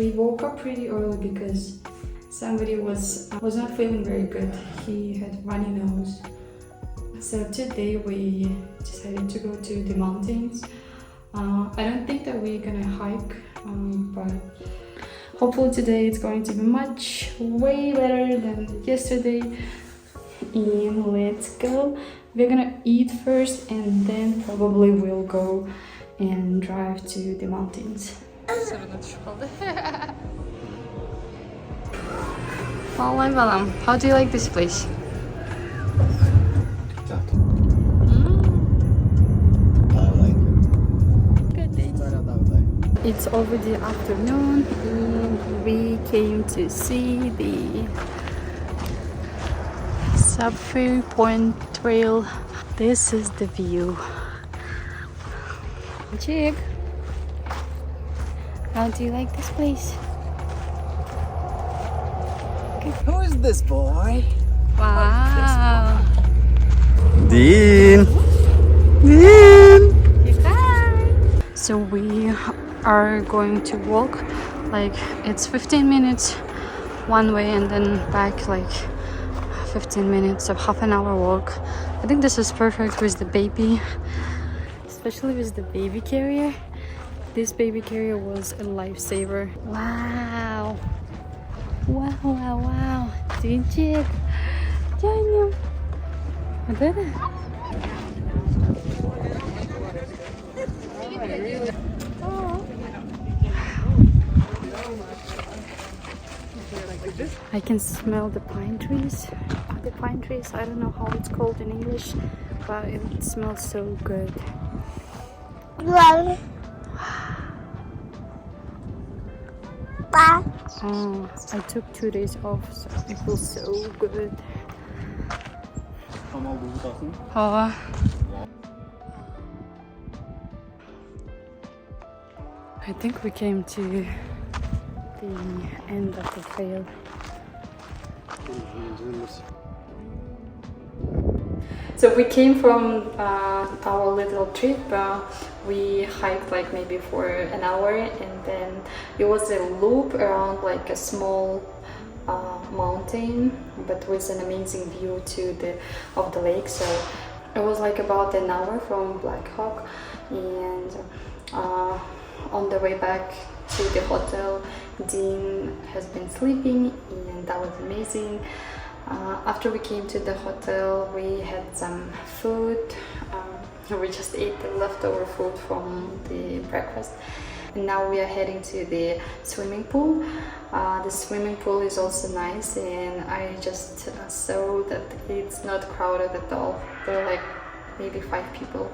we woke up pretty early because somebody was not feeling very good. He had runny nose. So today we decided to go to the mountains. I don't think that we're gonna hike, but hopefully today it's going to be way better than yesterday. And let's go. We're gonna eat first and then probably we'll go and drive to the mountains. How do you like this place? It's already afternoon and we came to see the Sapphire Point Trail. This is the view. Jig, how do you like this place? Who is this boy? Wow. Dean! Dean! Hi. So we are going to walk, like it's 15 minutes one way and then back like 15 minutes, so half an hour walk. I think this is perfect with the baby, especially with the baby carrier. This baby carrier was a lifesaver. Wow. Wow, wow, wow. Динчик. Дяню. Вот это? I can smell the pine trees. The pine trees, I don't know how it's called in English, but it smells so good. Oh, I took 2 days off, so it feels so good. Oh. I think we came to the end of the trail. So we came from our little trip. We hiked like maybe for an hour, and then it was a loop around like a small mountain, but with an amazing view of the lake. So it was like about an hour from Black Hawk, and on the way back to the hotel, Dean has been sleeping, and that was amazing. After we came to the hotel, we had some food. We just ate the leftover food from the breakfast. And now we are heading to the swimming pool. The swimming pool is also nice, and I just saw that it's not crowded at all. There are like maybe 5 people.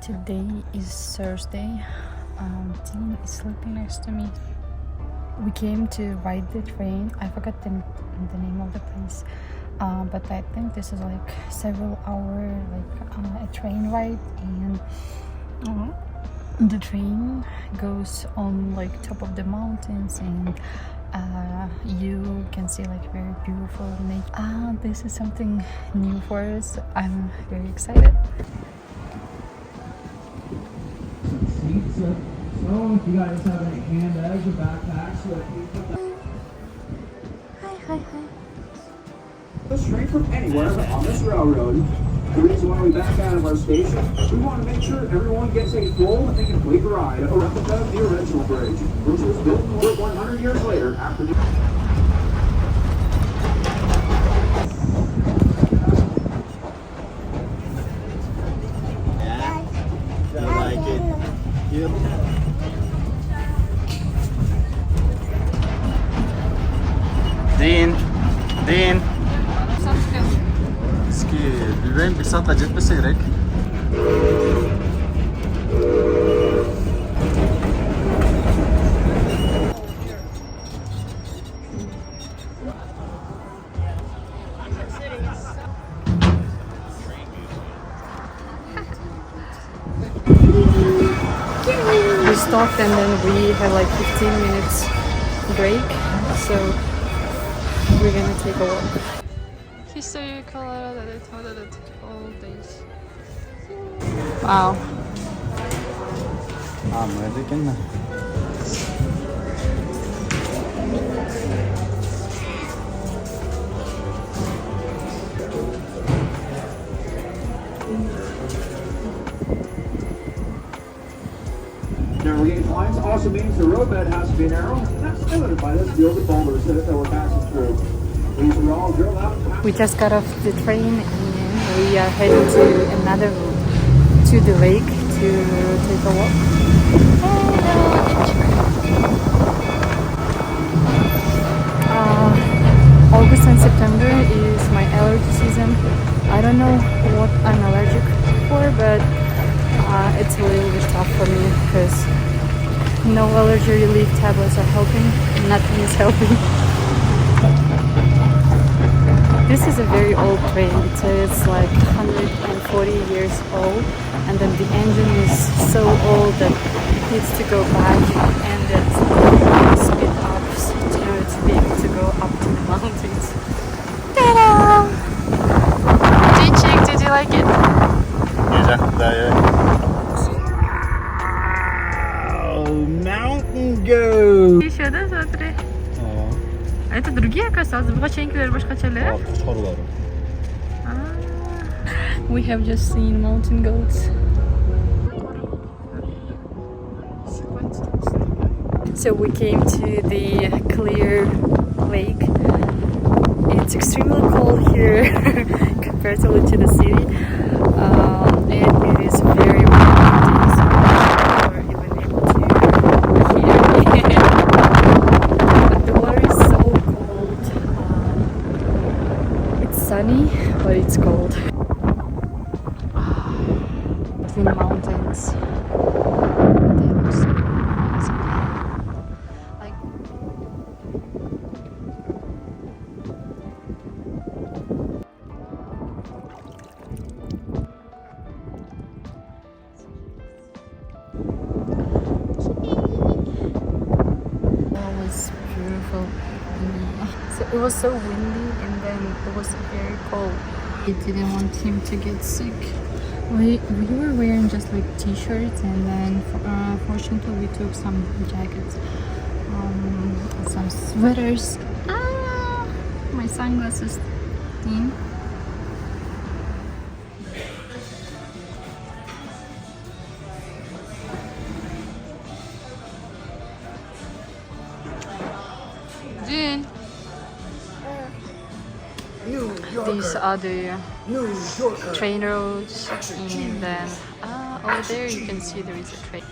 Today is Thursday. Dean is sleeping next to me. We came to ride the train. I forgot the name of the place, but I think this is like several hour a train ride, and the train goes on like top of the mountains, and you can see like very beautiful nature. This is something new for us. I'm very excited. So if you guys have any handbags or backpacks, Hi. straight from anywhere on this railroad. The reason why we back out of our station, we want to make sure everyone gets a full and complete ride, a replica of the original bridge, which was built more than 100 years later after the... Dean. البين بساطة جد بصيرك. We stopped and then we had like 15 minutes break, so we're gonna take a walk. Historical all days. Wow. عامة كنا. Navigating lines also means the roadbed has to be narrow. That's limited by this field of boulders that we're passing through. These are all drilled out. We just got off the train and we are heading to another route, to the lake to take a walk. August and September is my allergy season. I don't know what I'm allergic for, but it's a little bit tough for me because no allergy relief tablets are helping. Nothing is helping. This is a very old train. It's like 140 years old, and then the engine is so old that it needs to go back and then speed up to be able to go up to the mountains. Ta-da! Chick, did you like it? Güzel, daha iyi. Mountain goat. Еще, да, смотри. А это другие, оказывается, азбукаченькилер башкачалер. We have just seen mountain goats. So we came to the clear lake. It's extremely cold here comparatively to the city, and it is very windy, so we're even able to hear me. But the water is so cold. It's sunny, but it's cold. Between mountains, they look so amazing. Like, was beautiful. So it was so windy and then it was very cold. We didn't want him to get sick. We were wearing just like t-shirts and then fortunately we took some jackets, some sweaters. My sunglasses in. Jin. These are the train roads, and then over there you can see there is a train.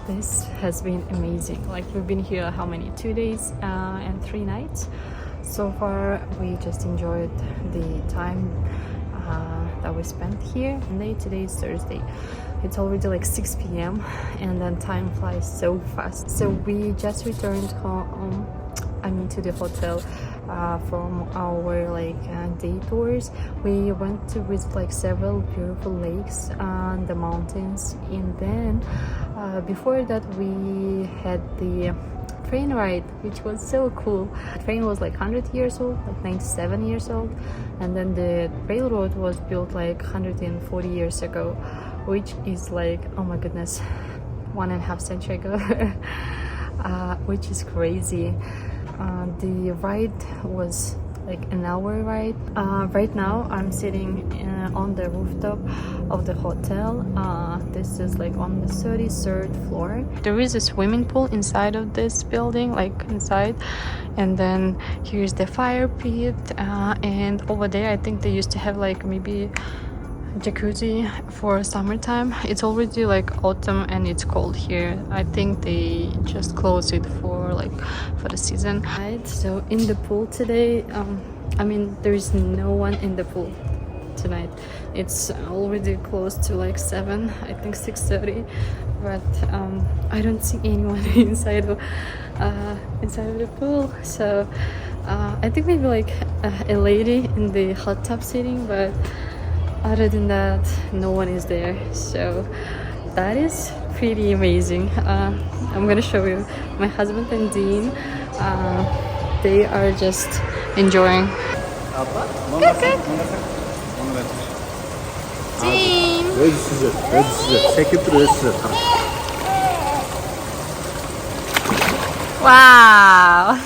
This has been amazing. Like, we've been here how many? 2 days and 3 nights. So far we just enjoyed the time that we spent here. Today is Thursday. It's already like 6 p.m. and then time flies so fast. So we just returned home, to the hotel from our day tours. We went to visit like several beautiful lakes and the mountains, and then before that we had the train ride, which was so cool. The train was like 100 years old, like 97 years old, and then the railroad was built like 140 years ago, which is like, oh my goodness, 1.5 century ago. Which is crazy. The ride was like an hour ride. Right now I'm sitting on the rooftop of the hotel. This is like on the 33rd floor. There is a swimming pool inside of this building, like inside, and then here's the fire pit, and over there I think they used to have like maybe jacuzzi for summertime. It's already like autumn and it's cold here. I think they just closed it for the season. Right, so in the pool today, I mean there is no one in the pool tonight. It's already close to like 7, I think 6:30, but I don't see anyone inside of the pool. So I think maybe like a lady in the hot tub sitting, but other than that no one is there. So that is pretty amazing. I'm gonna show you my husband and Dean. They are just enjoying. Dean! Wow!